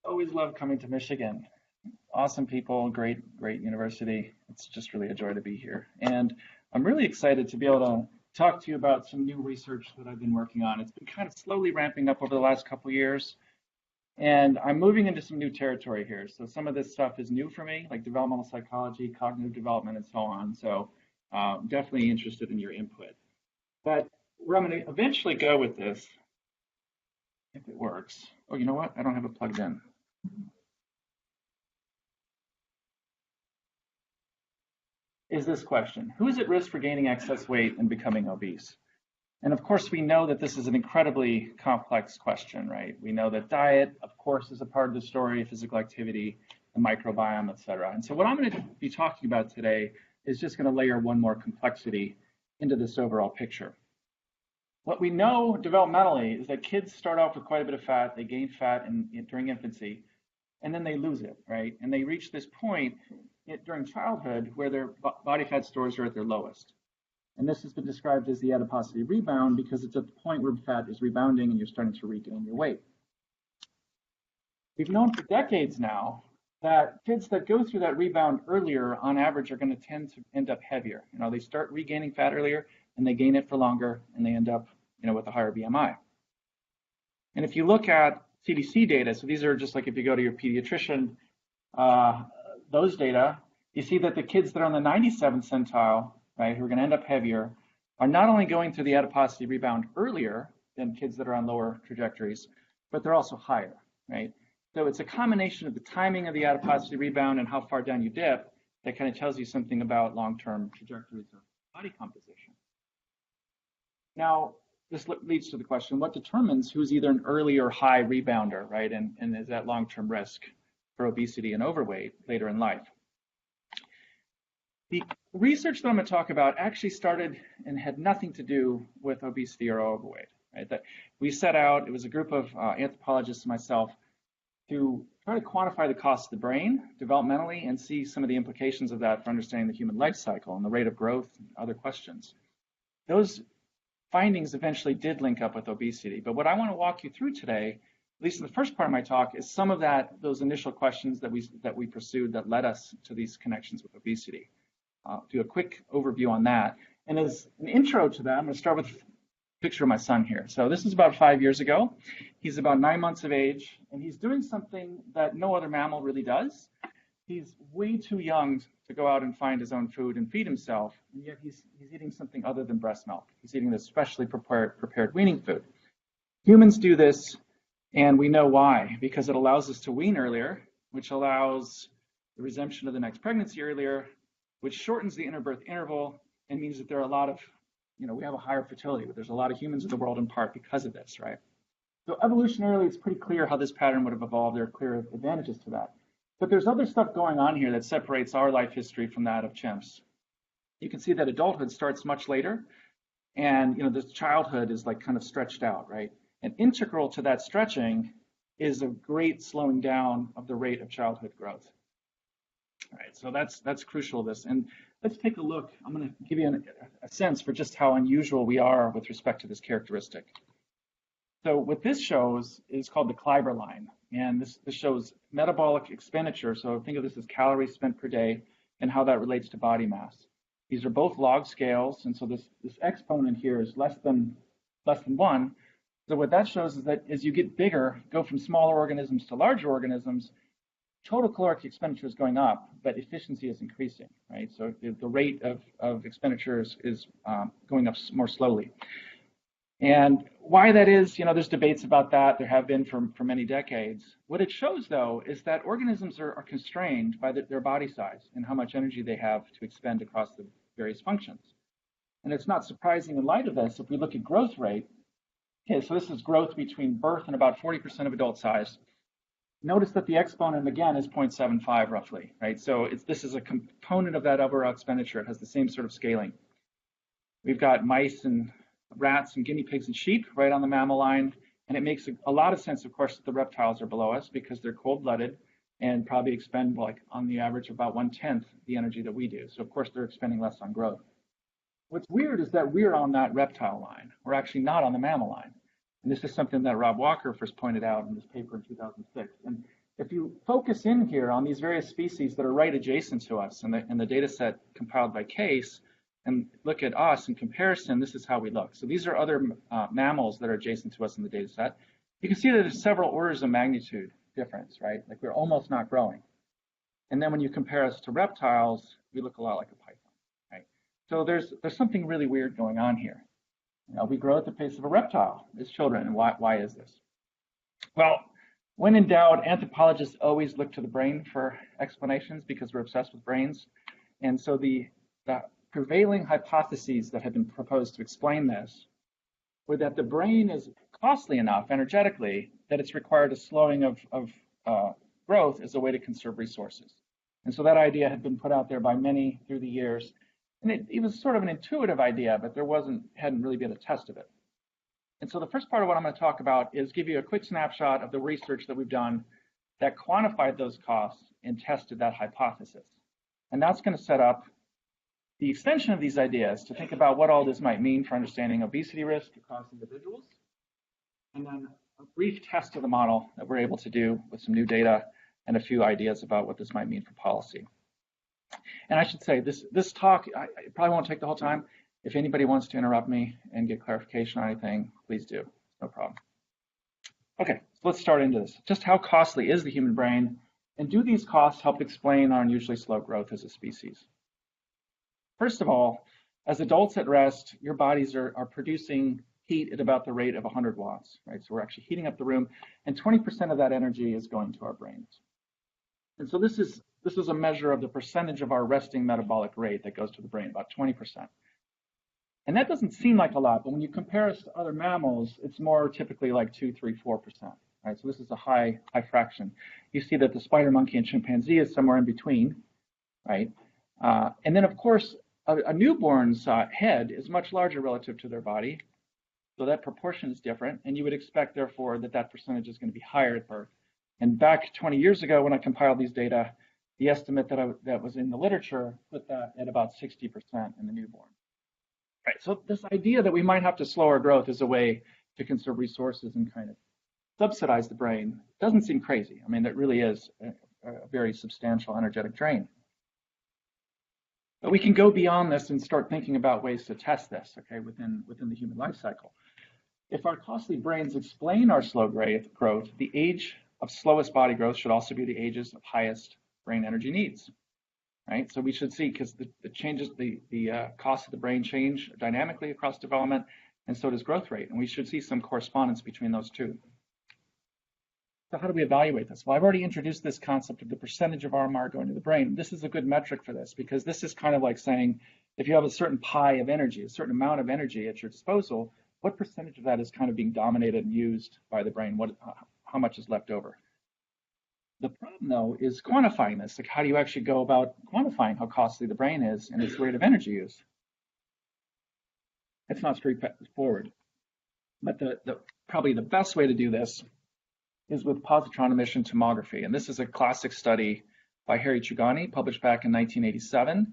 Always love coming to Michigan. Awesome people, great university. It's just really a joy to be here. And I'm really excited to be able to talk to you about some new research that I've been working on. It's been kind of slowly ramping up over the last couple of years, and I'm moving into some new territory here. So some of this stuff is new for me, like developmental psychology, cognitive development, and so on. So definitely interested in your input. But where I'm going to eventually go with this, if it works. Oh, you know what? I don't have it plugged in. Is this question: who is at risk for gaining excess weight and becoming obese? And of course, we know that this is an incredibly complex question, right? We know that diet, of course, is a part of the story, physical activity, the microbiome, et cetera. And so what I'm going to be talking about today is just going to layer one more complexity into this overall picture. What we know developmentally is that kids start off with quite a bit of fat, they gain fat during infancy, and then they lose it, right? And they reach this point during childhood where their body fat stores are at their lowest. And this has been described as the adiposity rebound because it's at the point where fat is rebounding and you're starting to regain your weight. We've known for decades now that kids that go through that rebound earlier, on average, are going to tend to end up heavier. They start regaining fat earlier and they gain it for longer and they end up, with a higher BMI. And if you look at CDC data, so these are just like if you go to your pediatrician, those data, you see that the kids that are on the 97th centile, right, who are going to end up heavier, are not only going through the adiposity rebound earlier than kids that are on lower trajectories, but they're also higher, right? So it's a combination of the timing of the adiposity rebound and how far down you dip that kind of tells you something about long-term trajectories of body composition. Now, this leads to the question: what determines who's either an early or high rebounder, right? And is that long-term risk for obesity and overweight later in life? The research that I'm going to talk about actually started and had nothing to do with obesity or overweight, right? That we set out, it was a group of anthropologists and myself, to try to quantify the cost of the brain developmentally and see some of the implications of that for understanding the human life cycle and the rate of growth and other questions. Those findings eventually did link up with obesity, but what I want to walk you through today, at least in the first part of my talk, is some of those initial questions that we pursued that led us to these connections with obesity. Do a quick overview on that. And as an intro to that, I'm going to start with a picture of my son here. So this is about 5 years ago. He's about 9 months of age, and he's doing something that no other mammal really does. He's way too young to go out and find his own food and feed himself, and yet he's eating something other than breast milk. He's eating this specially prepared weaning food. Humans do this, and we know why, because it allows us to wean earlier, which allows the resumption of the next pregnancy earlier, which shortens the interbirth interval and means that there are a lot of, we have a higher fertility, but there's a lot of humans in the world in part because of this, right? So evolutionarily, it's pretty clear how this pattern would have evolved. There are clear advantages to that. But there's other stuff going on here that separates our life history from that of chimps. You can see that adulthood starts much later, and this childhood is like kind of stretched out, right? And integral to that stretching is a great slowing down of the rate of childhood growth. All right, so that's crucial to this. And let's take a look. I'm going to give you a sense for just how unusual we are with respect to this characteristic. So what this shows is called the Kleiber line. And this shows metabolic expenditure. So think of this as calories spent per day and how that relates to body mass. These are both log scales. And so this exponent here is less than 1. So what that shows is that as you get bigger, go from smaller organisms to larger organisms, total caloric expenditure is going up, but efficiency is increasing, right? So the rate of expenditures is going up more slowly. And why that is, there's debates about that. There have been for many decades. What it shows, though, is that organisms are constrained by their body size and how much energy they have to expend across the various functions. And it's not surprising in light of this, if we look at growth rate. Okay, so this is growth between birth and about 40% of adult size. Notice that the exponent, again, is 0.75 roughly, right? So this is a component of that overall expenditure. It has the same sort of scaling. We've got mice and rats and guinea pigs and sheep right on the mammal line. And it makes a lot of sense, of course, that the reptiles are below us because they're cold-blooded and probably expend, like, on the average, about 1/10 the energy that we do. So, of course, they're expending less on growth. What's weird is that we're on that reptile line. We're actually not on the mammal line. And this is something that Rob Walker first pointed out in this paper in 2006. And focus in here on these various species that are right adjacent to us in the data set compiled by Case and look at us in comparison, this is how we look. So these are other mammals that are adjacent to us in the data set. You can see that there's several orders of magnitude difference, right? Like we're almost not growing. And then when you compare us to reptiles, we look a lot like a python, right? So there's something really weird going on here. You know, we grow at the pace of a reptile as children, and why is this? Well, when in doubt, anthropologists always look to the brain for explanations because we're obsessed with brains. And so the prevailing hypotheses that have been proposed to explain this were that the brain is costly enough energetically that it's required a slowing of growth as a way to conserve resources. And so that idea had been put out there by many through the years. And it was sort of an intuitive idea, but there hadn't really been a test of it. And so the first part of what I'm going to talk about is give you a quick snapshot of the research that we've done that quantified those costs and tested that hypothesis. And that's going to set up the extension of these ideas to think about what all this might mean for understanding obesity risk across individuals, and then a brief test of the model that we're able to do with some new data and a few ideas about what this might mean for policy. And I should say, this talk, it probably won't take the whole time. If anybody wants to interrupt me and get clarification on anything, please do, no problem. Okay, so let's start into this. Just how costly is the human brain, and do these costs help explain our unusually slow growth as a species? First of all, as adults at rest, your bodies are producing heat at about the rate of 100 watts, right? So we're actually heating up the room, and 20% of that energy is going to our brains. And so this is a measure of the percentage of our resting metabolic rate that goes to the brain, about 20%. And that doesn't seem like a lot, but when you compare us to other mammals, it's more typically like 2, 3, 4%, right? So this is a high fraction. You see that the spider monkey and chimpanzee is somewhere in between, right? And then of course, a newborn's head is much larger relative to their body, so that proportion is different, and you would expect, therefore, that percentage is going to be higher at birth. And back 20 years ago, when I compiled these data, the estimate that was in the literature put that at about 60% in the newborn. Right. So this idea that we might have to slow our growth as a way to conserve resources and kind of subsidize the brain doesn't seem crazy. I mean, that really is a very substantial energetic drain. But we can go beyond this and start thinking about ways to test this, okay, within the human life cycle. If our costly brains explain our slow growth, the age of slowest body growth should also be the ages of highest brain energy needs, right? So we should see, because the changes, the cost of the brain change dynamically across development, and so does growth rate, and we should see some correspondence between those two. So how do we evaluate this? Well, I've already introduced this concept of the percentage of RMR going to the brain. This is a good metric for this, because this is kind of like saying, if you have a certain pie of energy, a certain amount of energy at your disposal, what percentage of that is kind of being dominated and used by the brain? How much is left over? The problem, though, is quantifying this. Like, how do you actually go about quantifying how costly the brain is and its rate of energy use? It's not straightforward. But probably the best way to do this is with positron emission tomography. And this is a classic study by Harry Chugani, published back in 1987.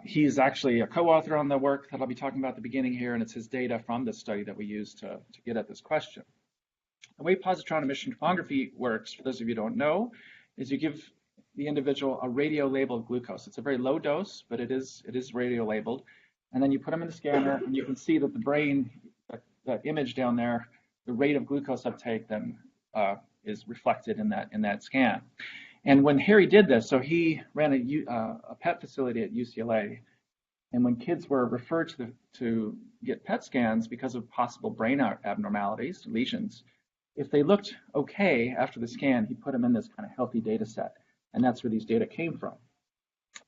He's actually a co-author on the work that I'll be talking about at the beginning here, and it's his data from this study that we use to get at this question. The way positron emission tomography works, for those of you who don't know, is you give the individual a radio-labeled glucose. It's a very low dose, but it is radio-labeled. And then you put them in the scanner, and you can see that the brain, that image down there, the rate of glucose uptake then is reflected in that scan. And when Harry did this, so he ran a PET facility at UCLA, and when kids were referred to get PET scans because of possible brain abnormalities, lesions, if they looked okay after the scan, he put them in this kind of healthy data set, and that's where these data came from.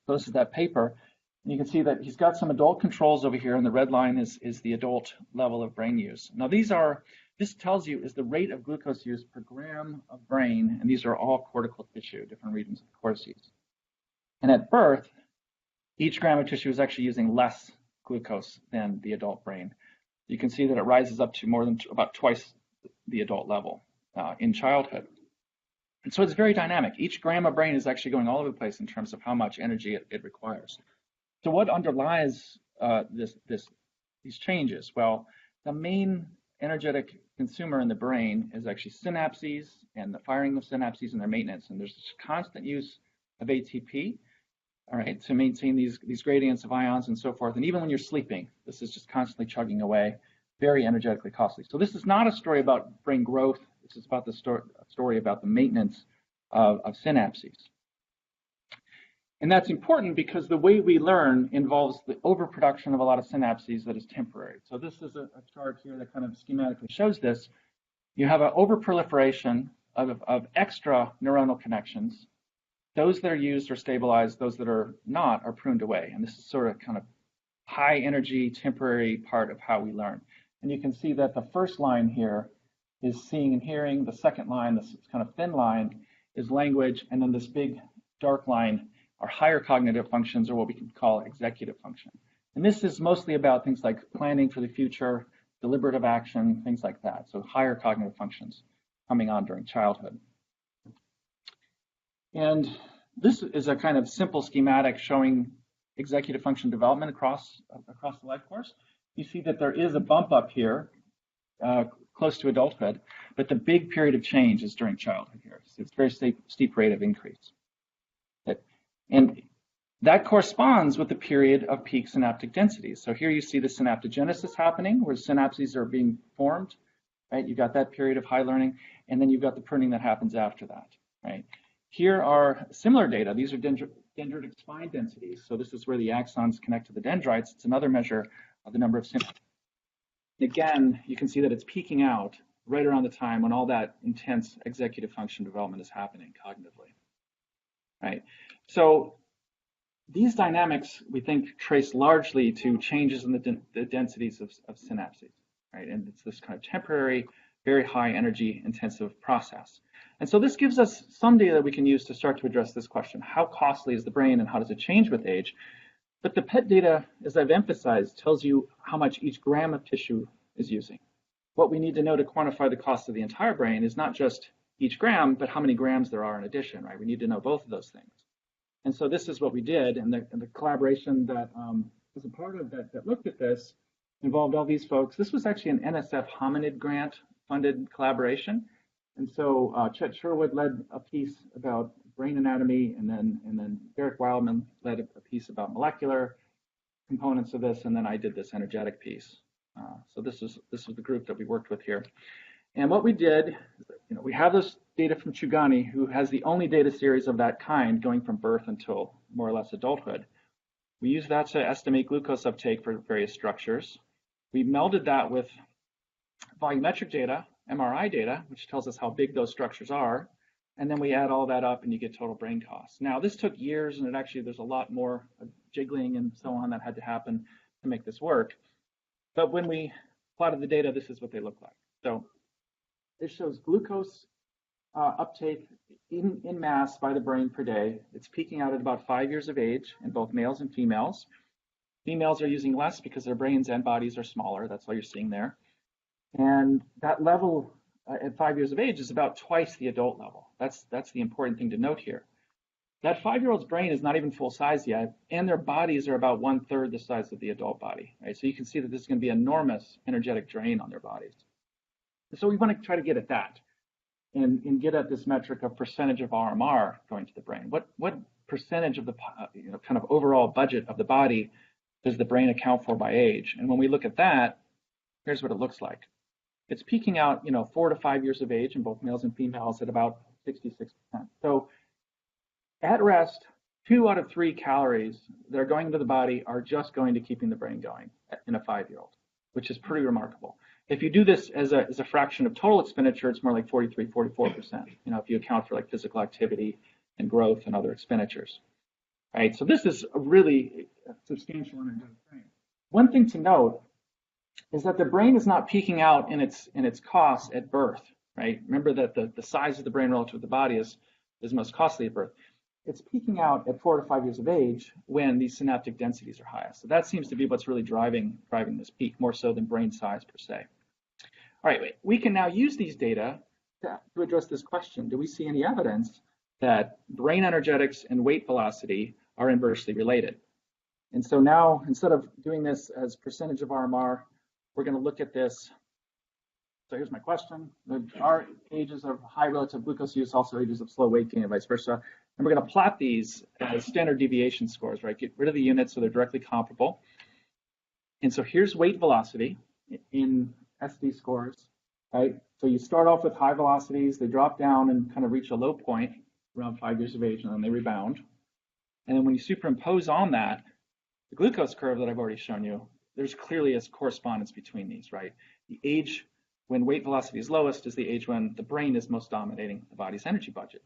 So this is that paper, and you can see that he's got some adult controls over here, and the red line is the adult level of brain use. Now this tells you is the rate of glucose use per gram of brain, and these are all cortical tissue, different regions of the cortices. And at birth, each gram of tissue is actually using less glucose than the adult brain. You can see that it rises up to more than about twice the adult level in childhood. And so it's very dynamic. Each gram of brain is actually going all over the place in terms of how much energy it requires. So what underlies these changes? Well, the main energetic consumer in the brain is actually synapses and the firing of synapses and their maintenance. And there's this constant use of ATP, all right, to maintain these gradients of ions and so forth. And even when you're sleeping, this is just constantly chugging away, very energetically costly. So this is not a story about brain growth. This is about the story about the maintenance of synapses. And that's important because the way we learn involves the overproduction of a lot of synapses that is temporary. So this is a chart here that kind of schematically shows this. You have an overproliferation of extra neuronal connections. Those that are used are stabilized, those that are not are pruned away. And this is sort of kind of high energy, temporary part of how we learn. And you can see that the first line here is seeing and hearing. The second line, this kind of thin line, is language. And then this big dark line are higher cognitive functions, or what we can call executive function. And this is mostly about things like planning for the future, deliberative action, things like that. So higher cognitive functions coming on during childhood. And this is a kind of simple schematic showing executive function development across the life course. You see that there is a bump up here close to adulthood, but the big period of change is during childhood here. So it's a very steep rate of increase. And that corresponds with the period of peak synaptic densities. So here you see the synaptogenesis happening, where synapses are being formed, right? You've got that period of high learning, and then you've got the pruning that happens after that, right? Here are similar data. These are dendritic spine densities. So this is where the axons connect to the dendrites. It's another measure of the number of synapses. Again, you can see that it's peaking out right around the time when all that intense executive function development is happening cognitively, right? So these dynamics, we think, trace largely to changes in the densities of synapses, right? And it's this kind of temporary, very high energy intensive process. And so this gives us some data that we can use to start to address this question. How costly is the brain and how does it change with age? But the PET data, as I've emphasized, tells you how much each gram of tissue is using. What we need to know to quantify the cost of the entire brain is not just each gram, but how many grams there are in addition, right? We need to know both of those things. And so this is what we did, and the collaboration that was a part of that looked at this involved all these folks. This was actually an NSF hominid grant funded collaboration. And so Chet Sherwood led a piece about brain anatomy, and then Derek Wildman led a piece about molecular components of this, and then I did this energetic piece. So this was the group that we worked with here. And what we did, we have this data from Chugani, who has the only data series of that kind going from birth until more or less adulthood. We used that to estimate glucose uptake for various structures. We melded that with volumetric data, MRI data, which tells us how big those structures are. And then we add all that up and you get total brain costs. Now, this took years, and there's a lot more jiggling and so on that had to happen to make this work. But when we plotted the data, this is what they look like. So this shows glucose uptake in mass by the brain per day. It's peaking out at about 5 years of age in both males and females. Females are using less because their brains and bodies are smaller. That's all you're seeing there. And that level at 5 years of age is about twice the adult level. That's the important thing to note here. That 5-year-old's brain is not even full size yet, and their bodies are about 1/3 the size of the adult body, right? So you can see that this is going to be an enormous energetic drain on their bodies. So we want to try to get at that and get at this metric of percentage of RMR going to the brain. What percentage of the kind of overall budget of the body does the brain account for by age? And when we look at that, here's what it looks like. It's peaking out, 4 to 5 years of age in both males and females at about 66%. So at rest, 2 out of 3 calories that are going into the body are just going to keeping the brain going in a 5-year-old, which is pretty remarkable. If you do this as a fraction of total expenditure, it's more like 43, 44%, if you account for like physical activity and growth and other expenditures, right? So this is a really substantial energetic brain. One thing to note is that the brain is not peaking out in its costs at birth, right? Remember that the size of the brain relative to the body is most costly at birth. It's peaking out at 4 to 5 years of age when these synaptic densities are highest. So that seems to be what's really driving this peak, more so than brain size per se. All right, we can now use these data to address this question. Do we see any evidence that brain energetics and weight velocity are inversely related? And so now, instead of doing this as percentage of RMR, we're going to look at this So here's my question. There are ages of high relative glucose use, also ages of slow weight gain and vice versa. And we're going to plot these as standard deviation scores, right? Get rid of the units so they're directly comparable. And so here's weight velocity in SD scores, right? So you start off with high velocities, they drop down and kind of reach a low point around 5 years of age, and then they rebound. And then when you superimpose on that, the glucose curve that I've already shown you, there's clearly a correspondence between these, right? The age when weight velocity is lowest is the age when the brain is most dominating the body's energy budget.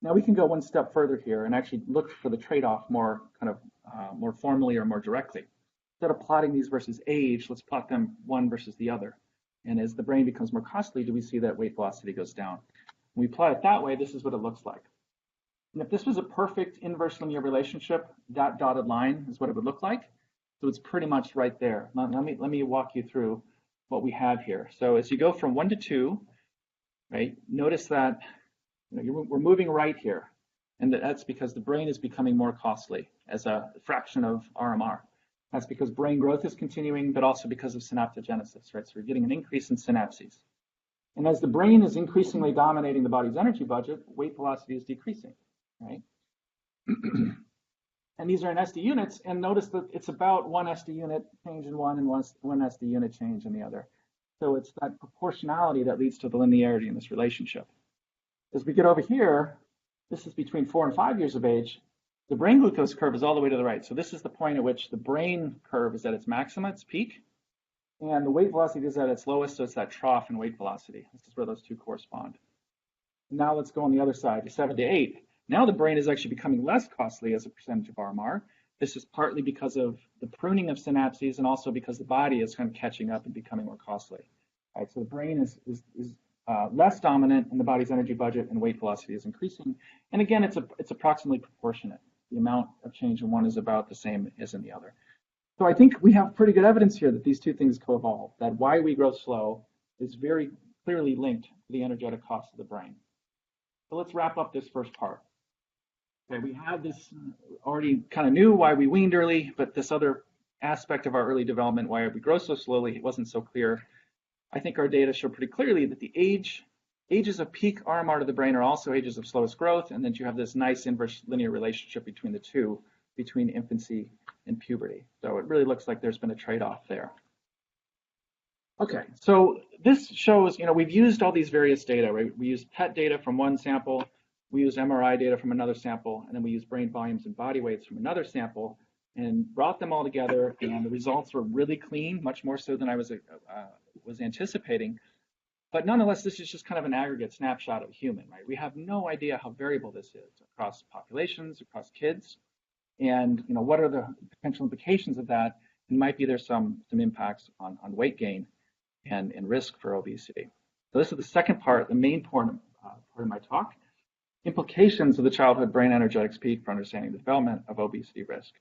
Now we can go one step further here and actually look for the trade-off more kind of more formally or more directly. Instead of plotting these versus age, let's plot them one versus the other. And as the brain becomes more costly, do we see that weight velocity goes down? When we plot it that way, this is what it looks like. And if this was a perfect inverse linear relationship, that dotted line is what it would look like. So it's pretty much right there. Let me walk you through what we have here. So as you go from 1 to 2, right, notice that we're moving right here. And that's because the brain is becoming more costly as a fraction of RMR. That's because brain growth is continuing, but also because of synaptogenesis, right? So we're getting an increase in synapses. And as the brain is increasingly dominating the body's energy budget, weight velocity is decreasing, right? And these are in SD units, and notice that it's about 1 SD unit change in one and 1 SD unit change in the other. So it's that proportionality that leads to the linearity in this relationship. As we get over here, this is between 4 and 5 years of age, the brain glucose curve is all the way to the right. So this is the point at which the brain curve is at its maxima, its peak, and the weight velocity is at its lowest, so it's that trough in weight velocity. This is where those two correspond. Now let's go on the other side, to 7 to 8. Now the brain is actually becoming less costly as a percentage of RMR. This is partly because of the pruning of synapses and also because the body is kind of catching up and becoming more costly. Right, so the brain is less dominant in the body's energy budget and weight velocity is increasing. And again, it's approximately proportionate. The amount of change in one is about the same as in the other. So I think we have pretty good evidence here that these two things co-evolve, that why we grow slow is very clearly linked to the energetic cost of the brain. So let's wrap up this first part. Okay, we had this already kind of knew why we weaned early, but this other aspect of our early development, why we grow so slowly, it wasn't so clear. I think our data show pretty clearly that the ages of peak RMR to the brain are also ages of slowest growth, and that you have this nice inverse linear relationship between the two, between infancy and puberty. So it really looks like there's been a trade-off there. Okay, so this shows, we've used all these various data, right? We used PET data from one sample, we used MRI data from another sample, and then we used brain volumes and body weights from another sample, and brought them all together, and the results were really clean, much more so than I was anticipating. But nonetheless, this is just kind of an aggregate snapshot of a human, right? We have no idea how variable this is across populations, across kids, and what are the potential implications of that? And might be there's some impacts on weight gain and risk for obesity. So this is the second part, the main part of my talk. Implications of the childhood brain energetics peak for understanding the development of obesity risk.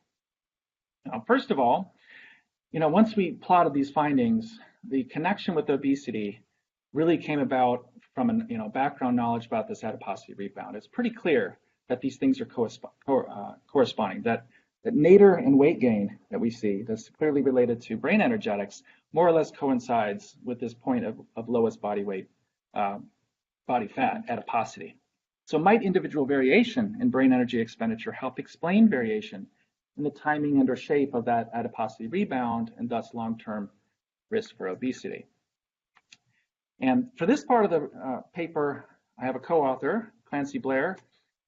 Now, first of all, once we plotted these findings, the connection with obesity really came about from an background knowledge about this adiposity rebound. It's pretty clear that these things are corresponding, that nadir and weight gain that we see that's clearly related to brain energetics more or less coincides with this point of lowest body weight, body fat, adiposity. So might individual variation in brain energy expenditure help explain variation in the timing and or shape of that adiposity rebound and thus long-term risk for obesity? And for this part of the paper, I have a co-author, Clancy Blair.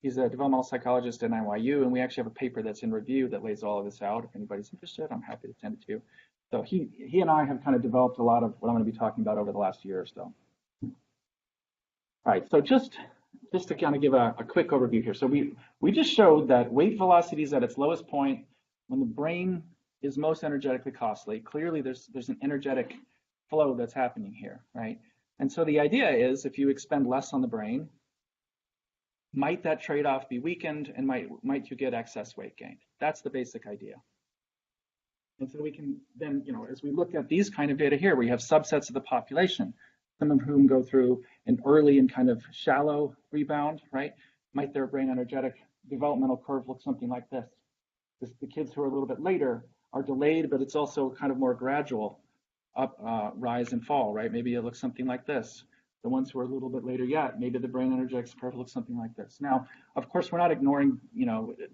He's a developmental psychologist at NYU, and we actually have a paper that's in review that lays all of this out. If anybody's interested, I'm happy to send it to you. So he and I have kind of developed a lot of what I'm going to be talking about over the last year or so. All right, so just to kind of give a quick overview here. So we just showed that weight velocity is at its lowest point when the brain is most energetically costly. Clearly, there's an energetic flow that's happening here, right? And so the idea is if you expend less on the brain, might that trade-off be weakened and might you get excess weight gain? That's the basic idea. And so we can then, as we look at these kind of data here, we have subsets of the population, some of whom go through an early and kind of shallow rebound, right? Might their brain energetic developmental curve look something like this? The kids who are a little bit later are delayed, but it's also kind of more gradual up, rise and fall, right? Maybe it looks something like this. The ones who are a little bit later yet, maybe the brain energetics curve looks something like this. Now, of course, we're not ignoring,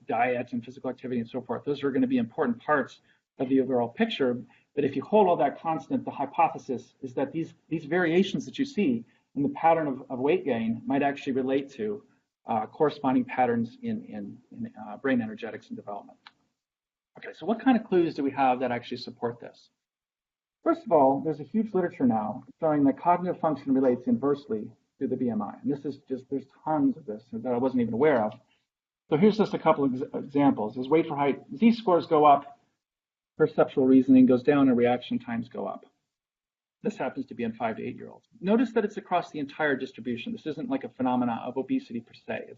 diet and physical activity and so forth. Those are going to be important parts of the overall picture. But if you hold all that constant, the hypothesis is that these variations that you see in the pattern of weight gain might actually relate to corresponding patterns in brain energetics and development. Okay, so what kind of clues do we have that actually support this? First of all, there's a huge literature now showing that cognitive function relates inversely to the BMI. And this is just, there's tons of this that I wasn't even aware of. So here's just a couple of examples. As weight for height, Z-scores go up, perceptual reasoning goes down, and reaction times go up. This happens to be in 5 to 8-year-olds. Notice that it's across the entire distribution. This isn't like a phenomena of obesity per se.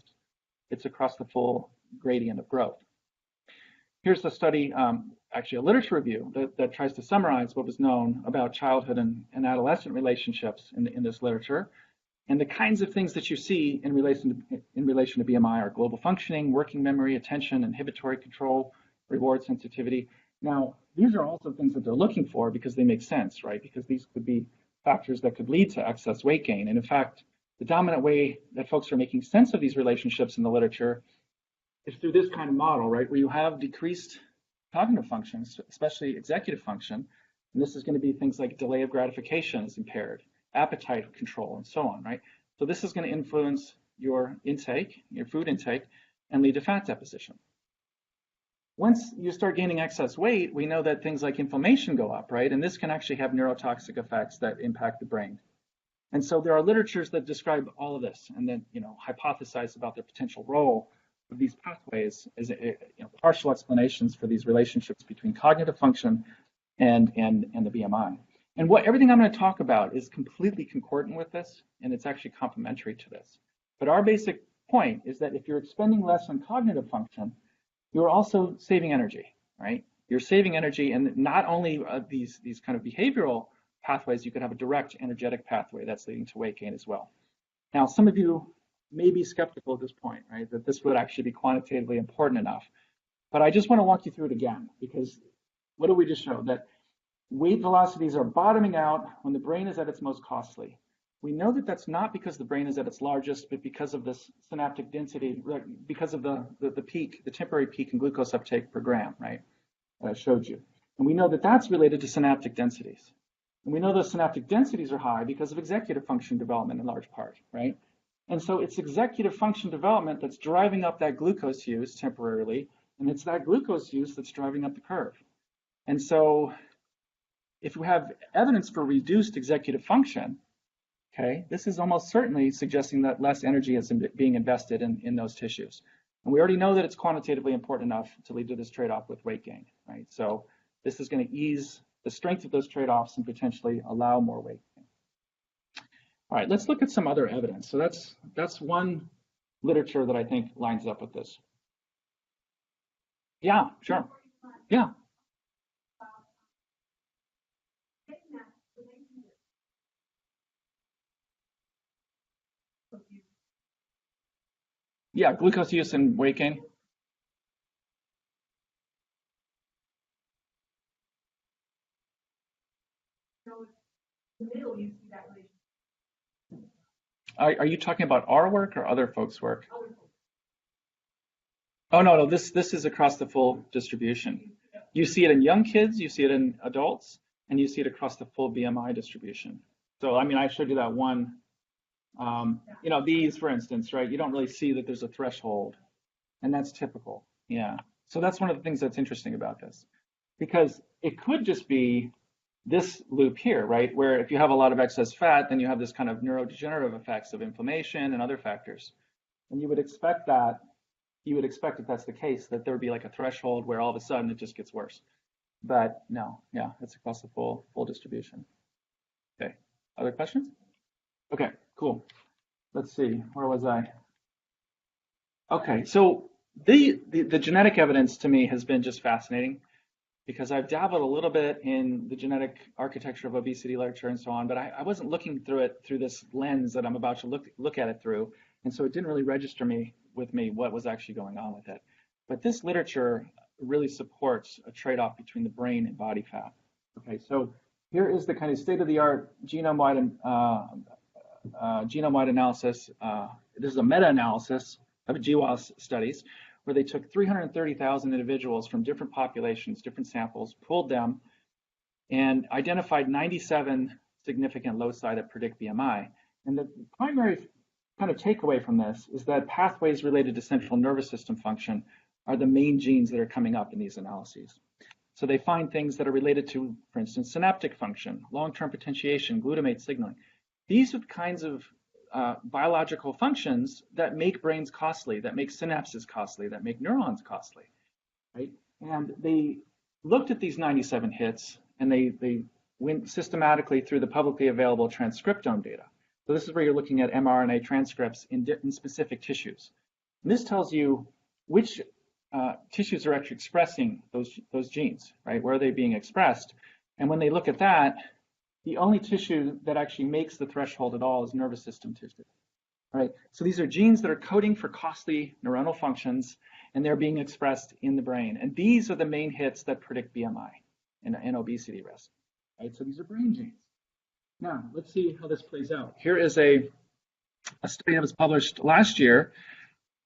It's across the full gradient of growth. Here's a study, actually a literature review that tries to summarize what was known about childhood and adolescent relationships in this literature. And the kinds of things that you see in relation to BMI are global functioning, working memory, attention, inhibitory control, reward sensitivity. Now, these are also things that they're looking for because they make sense, right? Because these could be factors that could lead to excess weight gain. And in fact, the dominant way that folks are making sense of these relationships in the literature is through this kind of model, right, where you have decreased cognitive functions, especially executive function, and this is going to be things like delay of gratification is impaired, appetite control, and so on, right? So this is going to influence your intake, your food intake, and lead to fat deposition. Once you start gaining excess weight, we know that things like inflammation go up, right? And this can actually have neurotoxic effects that impact the brain. And so there are literatures that describe all of this and then, hypothesize about their potential role of these pathways as partial explanations for these relationships between cognitive function and the BMI. And everything I'm going to talk about is completely concordant with this, and it's actually complementary to this. But our basic point is that if you're expending less on cognitive function, you're also saving energy, right? You're saving energy, and not only these kind of behavioral pathways, you could have a direct energetic pathway that's leading to weight gain as well. Now, some of you may be skeptical at this point, right, that this would actually be quantitatively important enough. But I just want to walk you through it again, because what did we just show? That weight velocities are bottoming out when the brain is at its most costly. We know that that's not because the brain is at its largest, but because of this synaptic density, because of the peak, the temporary peak in glucose uptake per gram, right, that I showed you. And we know that that's related to synaptic densities. And we know those synaptic densities are high because of executive function development in large part, right? And so it's executive function development that's driving up that glucose use temporarily, and it's that glucose use that's driving up the curve. And so if we have evidence for reduced executive function, okay, this is almost certainly suggesting that less energy is being invested in those tissues. And we already know that it's quantitatively important enough to lead to this trade-off with weight gain, right? So this is going to ease the strength of those trade-offs and potentially allow more weight gain. All right, let's look at some other evidence. So that's one literature that I think lines up with this. Yeah, sure. Yeah. Yeah, glucose use and weight gain. Are you talking about our work or other folks' work? Oh, no, this is across the full distribution. You see it in young kids, you see it in adults, and you see it across the full BMI distribution. So, I mean, I showed you that one. These, for instance, right? You don't really see that there's a threshold, and that's typical. Yeah. So that's one of the things that's interesting about this, because it could just be this loop here, right? Where if you have a lot of excess fat, then you have this kind of neurodegenerative effects of inflammation and other factors. And you would expect that if that's the case, that there would be like a threshold where all of a sudden it just gets worse. But no, yeah, it's across the full distribution. Okay, other questions? Okay, cool. Let's see, where was I? Okay, so the genetic evidence to me has been just fascinating, because I've dabbled a little bit in the genetic architecture of obesity literature and so on, but I wasn't looking through it through this lens that I'm about to look at it through, and so it didn't really register with me what was actually going on with it. But this literature really supports a trade-off between the brain and body fat. Okay, so Here is the kind of state-of-the-art genome-wide analysis. This is a meta-analysis of GWAS studies where they took 330,000 individuals from different populations, different samples, pulled them, and identified 97 significant loci that predict BMI. And the primary kind of takeaway from this is that pathways related to central nervous system function are the main genes that are coming up in these analyses. So they find things that are related to, for instance, synaptic function, long-term potentiation, glutamate signaling. These are the kinds of biological functions that make brains costly, that make synapses costly, that make neurons costly, right? And they looked at these 97 hits, and they went systematically through the publicly available transcriptome data. So this is where you're looking at mRNA transcripts in specific tissues. And this tells you which tissues are actually expressing those genes, right? Where are they being expressed? And when they look at that, the only tissue that actually makes the threshold at all is nervous system tissue, right? So these are genes that are coding for costly neuronal functions, and they're being expressed in the brain. And these are the main hits that predict BMI and obesity risk, right? So these are brain genes. Now, let's see how this plays out. Here is a study that was published last year,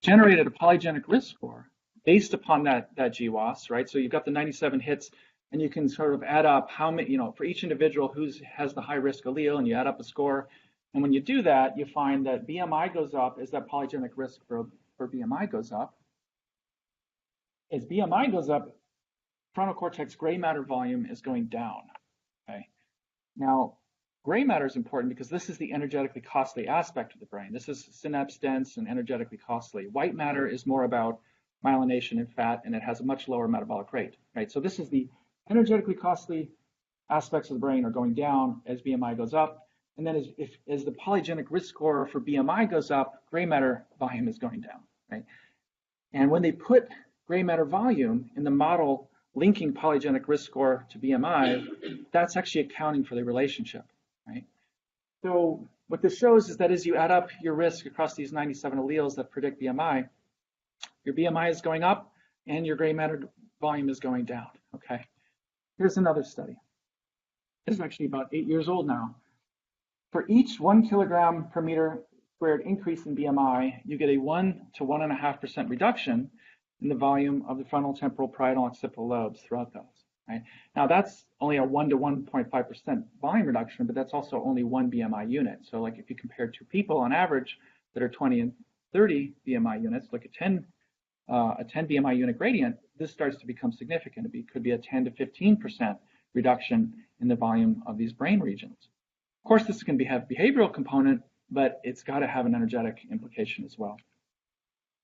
generated a polygenic risk score based upon that GWAS, right? So you've got the 97 hits, and you can sort of add up how many, for each individual who has the high risk allele, and you add up a score. And when you do that, you find that BMI goes up as that polygenic risk for BMI goes up. As BMI goes up, frontal cortex gray matter volume is going down, okay? Now, gray matter is important because this is the energetically costly aspect of the brain. This is synapse dense and energetically costly. White matter is more about myelination and fat, and it has a much lower metabolic rate, right? So this is the energetically costly aspects of the brain are going down as BMI goes up. And then as the polygenic risk score for BMI goes up, gray matter volume is going down, right? And when they put gray matter volume in the model linking polygenic risk score to BMI, that's actually accounting for the relationship, right? So what this shows is that as you add up your risk across these 97 alleles that predict BMI, your BMI is going up and your gray matter volume is going down, okay? Here's another study. This is actually about 8 years old now. For each 1 kilogram per meter squared increase in BMI, you get a 1 to 1.5% reduction in the volume of the frontal, temporal, parietal, and occipital lobes throughout those, right? Now that's only a 1 to 1.5% volume reduction, but that's also only one BMI unit. So like if you compare two people on average that are 20 and 30 BMI units, like a 10 BMI unit gradient, this starts to become significant. It could be a 10 to 15% reduction in the volume of these brain regions. Of course, this can have behavioral component, but it's got to have an energetic implication as well.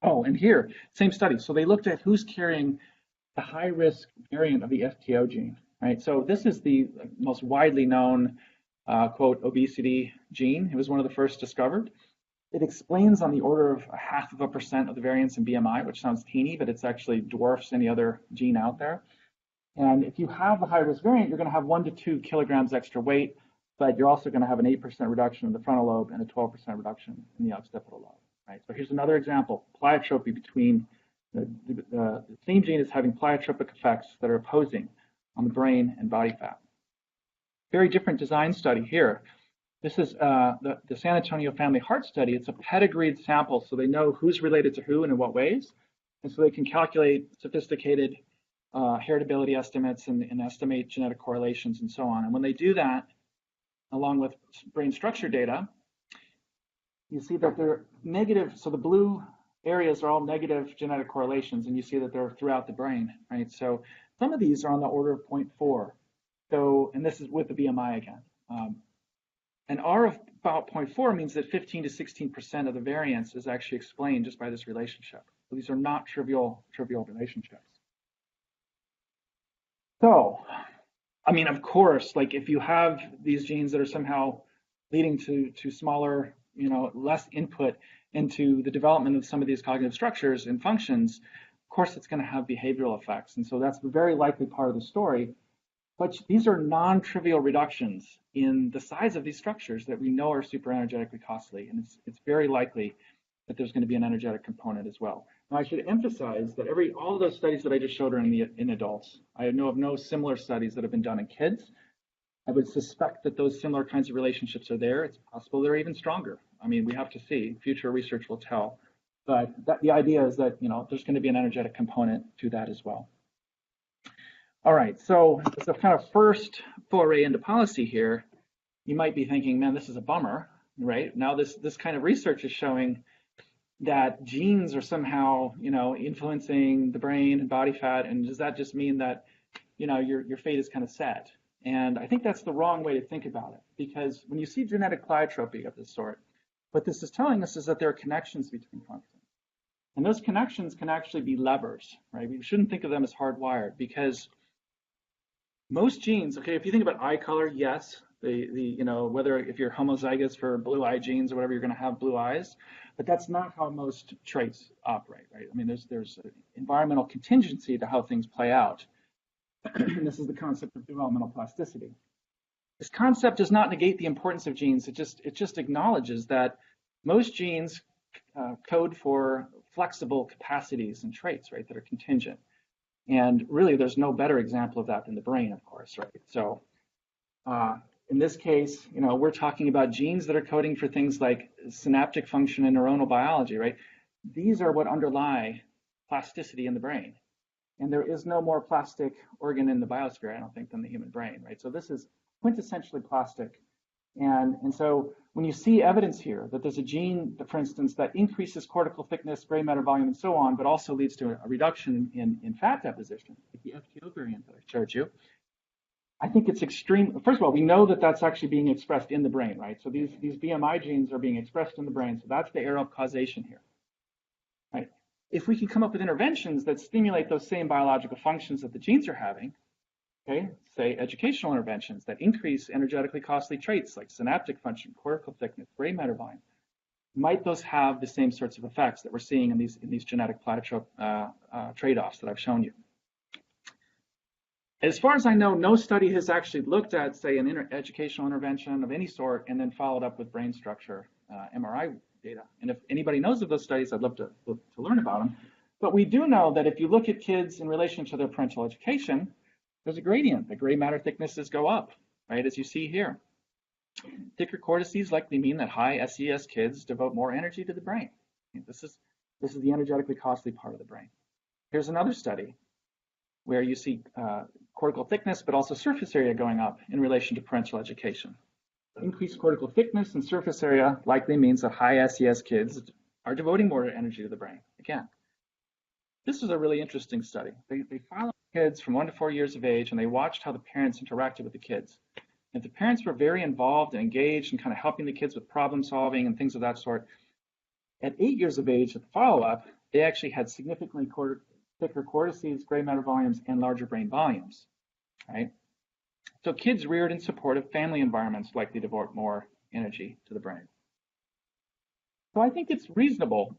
Oh, and here, same study. So they looked at who's carrying the high risk variant of the FTO gene, right? So this is the most widely known, quote, obesity gene. It was one of the first discovered. It explains on the order of 0.5% of the variance in BMI, which sounds teeny, but it's actually dwarfs any other gene out there. And if you have the high risk variant, you're going to have 1 to 2 kilograms extra weight, but you're also going to have an 8% reduction in the frontal lobe and a 12% reduction in the occipital lobe, right? So here's another example, pleiotropy between the same gene is having pleiotropic effects that are opposing on the brain and body fat. Very different design study here. This is the San Antonio Family Heart Study. It's a pedigreed sample, so they know who's related to who and in what ways. And so they can calculate sophisticated heritability estimates and estimate genetic correlations and so on. And when they do that, along with brain structure data, you see that they're negative. So the blue areas are all negative genetic correlations, and you see that they're throughout the brain, right? So some of these are on the order of 0.4. So, and this is with the BMI again. And R of about 0.4 means that 15 to 16% of the variance is actually explained just by this relationship. So these are not trivial relationships. So, I mean, of course, like if you have these genes that are somehow leading to smaller, less input into the development of some of these cognitive structures and functions, of course, it's going to have behavioral effects. And so that's a very likely part of the story. But these are non-trivial reductions in the size of these structures that we know are super energetically costly. And it's very likely that there's going to be an energetic component as well. Now, I should emphasize that all of those studies that I just showed are in adults. I know of no similar studies that have been done in kids. I would suspect that those similar kinds of relationships are there. It's possible they're even stronger. I mean, we have to see. Future research will tell. But the idea is that, there's going to be an energetic component to that as well. All right, so as a kind of first foray into policy here, you might be thinking, man, this is a bummer, right? Now this kind of research is showing that genes are somehow, influencing the brain and body fat, and does that just mean that, your fate is kind of set? And I think that's the wrong way to think about it, because when you see genetic pleiotropy of this sort, what this is telling us is that there are connections between functions. And those connections can actually be levers, right? We shouldn't think of them as hardwired, because most genes, okay, if you think about eye color, yes, whether if you're homozygous for blue eye genes or whatever, you're going to have blue eyes, but that's not how most traits operate, right? I mean, there's environmental contingency to how things play out. And this is the concept of developmental plasticity. This concept does not negate the importance of genes. It just acknowledges that most genes code for flexible capacities and traits, right, that are contingent. And really, there's no better example of that than the brain, of course, right? So in this case, we're talking about genes that are coding for things like synaptic function and neuronal biology, right? These are what underlie plasticity in the brain. And there is no more plastic organ in the biosphere, I don't think, than the human brain, right? So this is quintessentially plastic. And so when you see evidence here that there's a gene, for instance, that increases cortical thickness, gray matter volume, and so on, but also leads to a reduction in fat deposition, like the FTO variant that I showed you, I think it's extreme. First of all, we know that that's actually being expressed in the brain, right? So these BMI genes are being expressed in the brain. So that's the arrow of causation here, right? If we can come up with interventions that stimulate those same biological functions that the genes are having, okay, say educational interventions that increase energetically costly traits like synaptic function, cortical thickness, gray matter volume, might those have the same sorts of effects that we're seeing in these genetic pleiotrope trade-offs that I've shown you? As far as I know, no study has actually looked at, say, an educational intervention of any sort and then followed up with brain structure MRI data. And if anybody knows of those studies, I'd love to learn about them. But we do know that if you look at kids in relation to their parental education, there's a gradient. The gray matter thicknesses go up, right, as you see here. Thicker cortices likely mean that high SES kids devote more energy to the brain. This is the energetically costly part of the brain. Here's another study where you see cortical thickness, but also surface area going up in relation to parental education. Increased cortical thickness and surface area likely means that high SES kids are devoting more energy to the brain. Again, this is a really interesting study. They followed kids from 1 to 4 years of age, and they watched how the parents interacted with the kids. If the parents were very involved and engaged and kind of helping the kids with problem solving and things of that sort, at 8 years of age, at the follow-up, they actually had significantly thicker cortices, gray matter volumes, and larger brain volumes, right? So kids reared in supportive family environments likely devote more energy to the brain. So I think it's reasonable,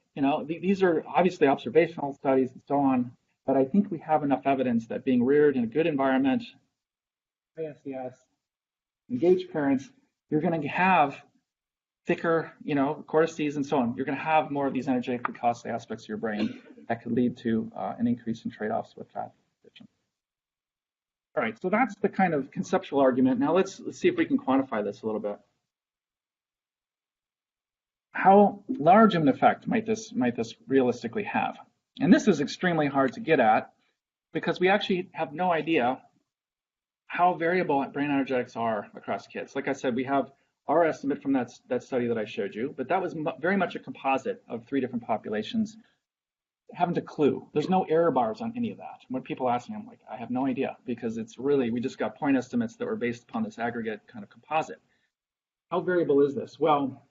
these are obviously observational studies and so on, but I think we have enough evidence that being reared in a good environment, ISES, engaged parents, you're going to have thicker, cortices and so on. You're going to have more of these energetically costly aspects of your brain that could lead to an increase in trade-offs with fat addiction. All right, so that's the kind of conceptual argument. Now let's see if we can quantify this a little bit. How large of an effect might this realistically have? And this is extremely hard to get at because we actually have no idea how variable brain energetics are across kids. Like I said, we have our estimate from that study that I showed you, but that was very much a composite of 3 different populations. Haven't a clue. There's no error bars on any of that. When people ask me, I'm like, I have no idea, because it's really, we just got point estimates that were based upon this aggregate kind of composite. How variable is this? Well,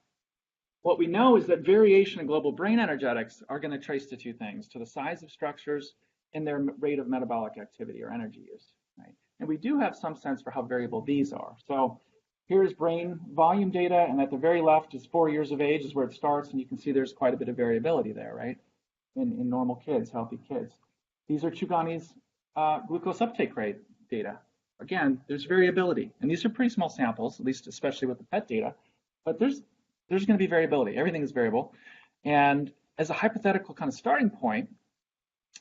what we know is that variation in global brain energetics are going to trace to 2 things, to the size of structures and their rate of metabolic activity or energy use, right? And we do have some sense for how variable these are. So here's brain volume data, and at the very left is 4 years of age is where it starts, and you can see there's quite a bit of variability there, right? In normal kids, healthy kids. These are Chugani's glucose uptake rate data. Again, there's variability, and these are pretty small samples, at least especially with the PET data, but there's going to be variability. Everything is variable. And as a hypothetical kind of starting point,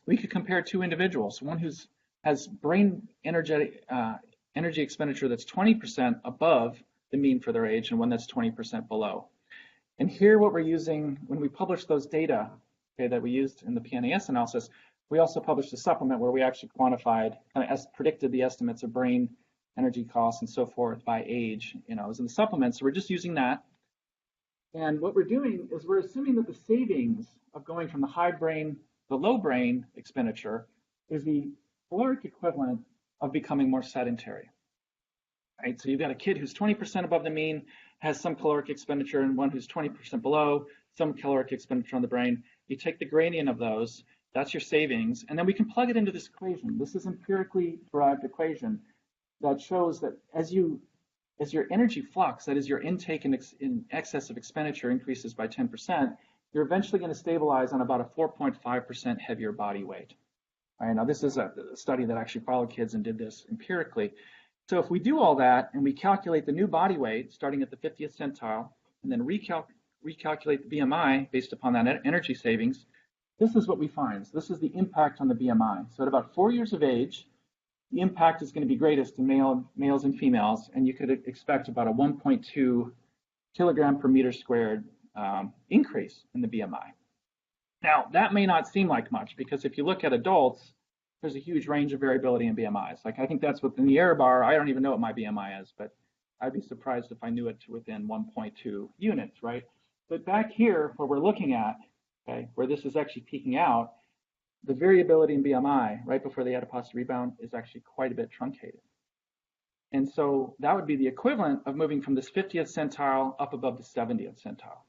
we could compare 2 individuals, one who has brain energy expenditure that's 20% above the mean for their age and one that's 20% below. And here what we're using, when we publish those data, okay, that we used in the PNAS analysis, we also published a supplement where we actually quantified, kind of predicted the estimates of brain energy costs and so forth by age. It was in the supplement, so we're just using that. And what we're doing is we're assuming that the savings of going from the high brain, the low brain expenditure is the caloric equivalent of becoming more sedentary. Right? So you've got a kid who's 20% above the mean, has some caloric expenditure, and one who's 20% below, some caloric expenditure on the brain. You take the gradient of those, that's your savings, and then we can plug it into this equation. This is empirically derived equation that shows that as your energy flux, that is your intake in excess of expenditure, increases by 10%, you're eventually going to stabilize on about a 4.5% heavier body weight. All right, now this is a study that actually followed kids and did this empirically. So if we do all that and we calculate the new body weight starting at the 50th centile and then recalculate the BMI based upon that energy savings, this is what we find. So this is the impact on the BMI. So at about 4 years of age, the impact is going to be greatest in males and females, and you could expect about a 1.2 kilogram per meter squared increase in the BMI. Now, that may not seem like much because if you look at adults, there's a huge range of variability in BMIs. Like I think that's within the error bar. I don't even know what my BMI is, but I'd be surprised if I knew it to within 1.2 units, right? But back here, where we're looking at, okay, where this is actually peaking out, the variability in BMI right before the adiposity rebound is actually quite a bit truncated. And so that would be the equivalent of moving from this 50th centile up above the 70th centile.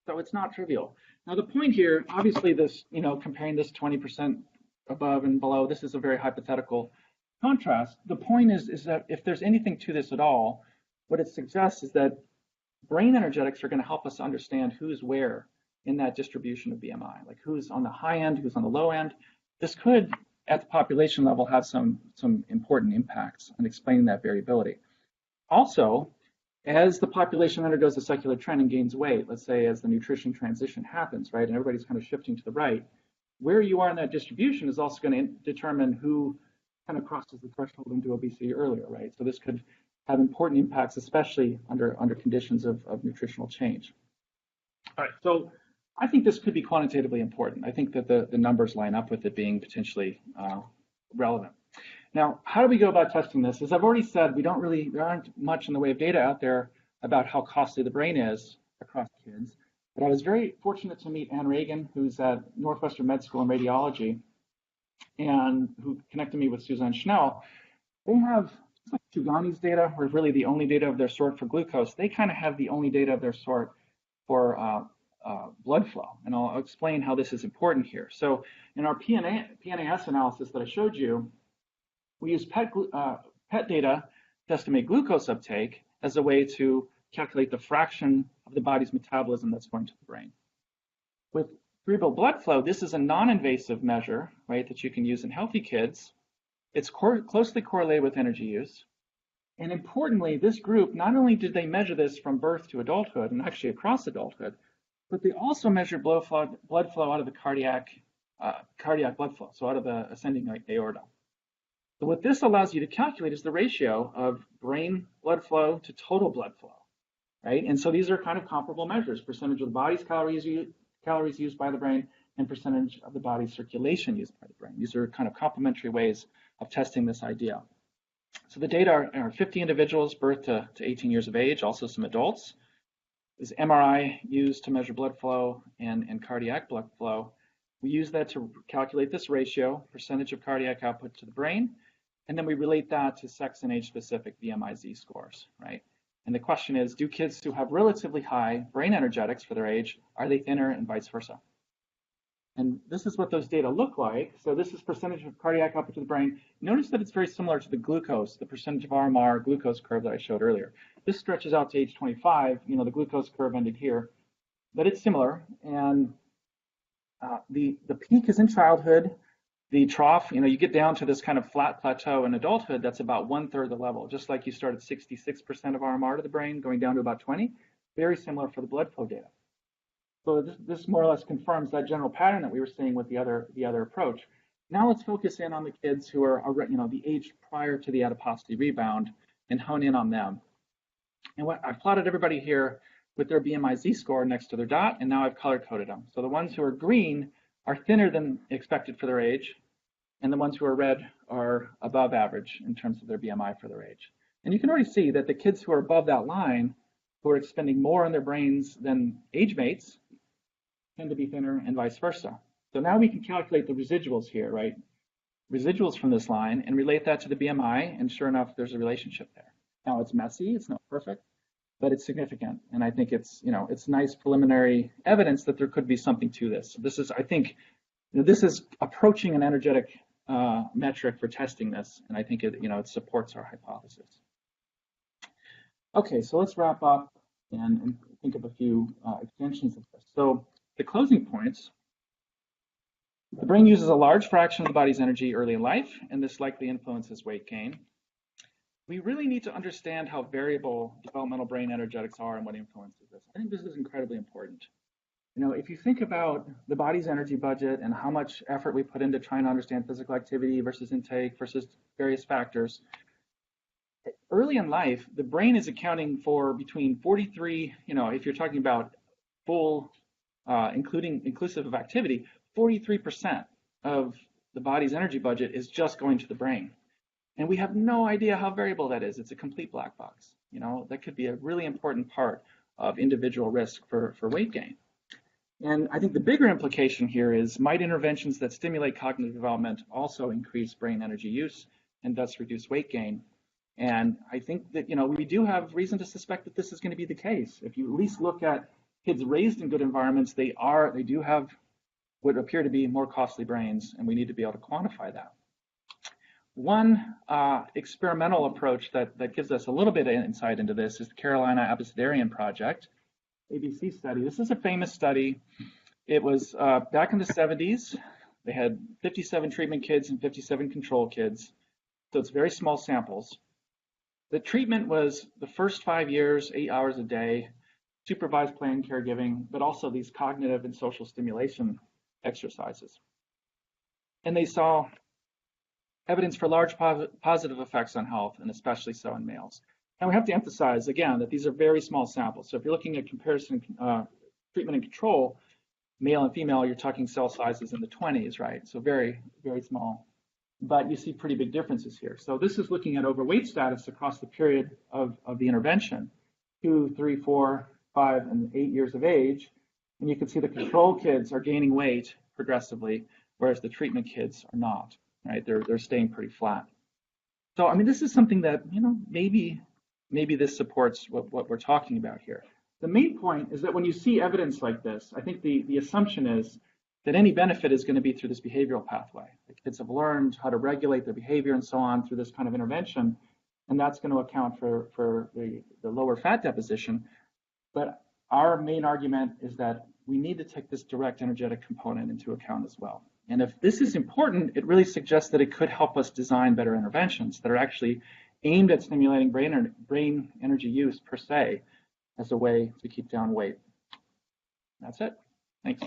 So it's not trivial. Now the point here, obviously this, comparing this 20% above and below, this is a very hypothetical contrast. The point is that if there's anything to this at all, what it suggests is that brain energetics are going to help us understand who's where in that distribution of BMI, like who's on the high end, who's on the low end. This could, at the population level, have some important impacts on explaining that variability. Also, as the population undergoes a secular trend and gains weight, let's say as the nutrition transition happens, right, and everybody's kind of shifting to the right, where you are in that distribution is also going to determine who kind of crosses the threshold into obesity earlier, right? So this could have important impacts, especially under conditions of nutritional change. All right, so I think this could be quantitatively important. I think that the numbers line up with it being potentially relevant. Now, how do we go about testing this? As I've already said, there aren't much in the way of data out there about how costly the brain is across kids. But I was very fortunate to meet Ann Reagan, who's at Northwestern Med School in radiology, and who connected me with Suzanne Schnell. They have like Chugani's data, or really the only data of their sort for glucose. They kind of have the only data of their sort for blood flow, and I'll explain how this is important here. So in our PNAS analysis that I showed you, we use PET data to estimate glucose uptake as a way to calculate the fraction of the body's metabolism that's going to the brain. With cerebral blood flow, this is a non-invasive measure, right, that you can use in healthy kids. It's closely correlated with energy use. And importantly, this group, not only did they measure this from birth to adulthood and actually across adulthood, but they also measured blood flow out of the cardiac blood flow, so out of the ascending aorta. So what this allows you to calculate is the ratio of brain blood flow to total blood flow, right? And so these are kind of comparable measures: percentage of the body's calories used by the brain and percentage of the body's circulation used by the brain. These are kind of complementary ways of testing this idea. So the data are 50 individuals, birth to 18 years of age, also some adults. Is MRI used to measure blood flow and cardiac blood flow. We use that to calculate this ratio, percentage of cardiac output to the brain, and then we relate that to sex and age-specific BMI-Z scores, right? And the question is, do kids who have relatively high brain energetics for their age, are they thinner, and vice versa? And this is what those data look like. So this is percentage of cardiac output to the brain. Notice that it's very similar to the glucose, the percentage of RMR glucose curve that I showed earlier. This stretches out to age 25. The glucose curve ended here, but it's similar. And the peak is in childhood. The trough, you get down to this kind of flat plateau in adulthood that's about 1/3 the level, just like you start at 66% of RMR to the brain, going down to about 20. Very similar for the blood flow data. So this more or less confirms that general pattern that we were seeing with the other approach. Now let's focus in on the kids who are, the age prior to the adiposity rebound and hone in on them. And what I've plotted everybody here with their BMI Z-score next to their dot, and now I've color-coded them. So the ones who are green are thinner than expected for their age, and the ones who are red are above average in terms of their BMI for their age. And you can already see that the kids who are above that line, who are expending more in their brains than age mates, tend to be thinner and vice versa. So now we can calculate the residuals here, right? Residuals from this line and relate that to the BMI, and sure enough, there's a relationship there. Now it's messy, it's not perfect, but it's significant. And I think it's, it's nice preliminary evidence that there could be something to this. So this is, I think, this is approaching an energetic metric for testing this, and I think it, it supports our hypothesis. Okay, so let's wrap up and think of a few extensions of this. So the closing points: the brain uses a large fraction of the body's energy early in life, and this likely influences weight gain. We really need to understand how variable developmental brain energetics are and what influences this. I think this is incredibly important. If you think about the body's energy budget and how much effort we put into trying to understand physical activity versus intake versus various factors, early in life, the brain is accounting for between 43, if you're talking about full, inclusive of activity, 43% of the body's energy budget is just going to the brain. And we have no idea how variable that is. It's a complete black box. That could be a really important part of individual risk for weight gain. And I think the bigger implication here is, might interventions that stimulate cognitive development also increase brain energy use and thus reduce weight gain? And I think that, we do have reason to suspect that this is going to be the case. If you at least look at kids raised in good environments, they do have what appear to be more costly brains, and we need to be able to quantify that. One experimental approach that gives us a little bit of insight into this is the Carolina Abecedarian Project, ABC study. This is a famous study. It was back in the 70s. They had 57 treatment kids and 57 control kids, so it's very small samples. The treatment was the first 5 years, 8 hours a day, supervised planned caregiving, but also these cognitive and social stimulation exercises. And they saw evidence for large positive effects on health, and especially so in males. And we have to emphasize, again, that these are very small samples. So if you're looking at comparison, treatment and control, male and female, you're talking cell sizes in the 20s, right? So very, very small. But you see pretty big differences here. So this is looking at overweight status across the period of the intervention, 2, 3, 4, 5, and 8 years of age. And you can see the control kids are gaining weight progressively, whereas the treatment kids are not, right? They're staying pretty flat. So, I mean, this is something that, maybe this supports what we're talking about here. The main point is that when you see evidence like this, I think the assumption is that any benefit is going to be through this behavioral pathway. The kids have learned how to regulate their behavior and so on through this kind of intervention, and that's going to account for the lower fat deposition. But our main argument is that we need to take this direct energetic component into account as well. And if this is important, it really suggests that it could help us design better interventions that are actually aimed at stimulating brain energy use per se as a way to keep down weight. That's it. Thanks.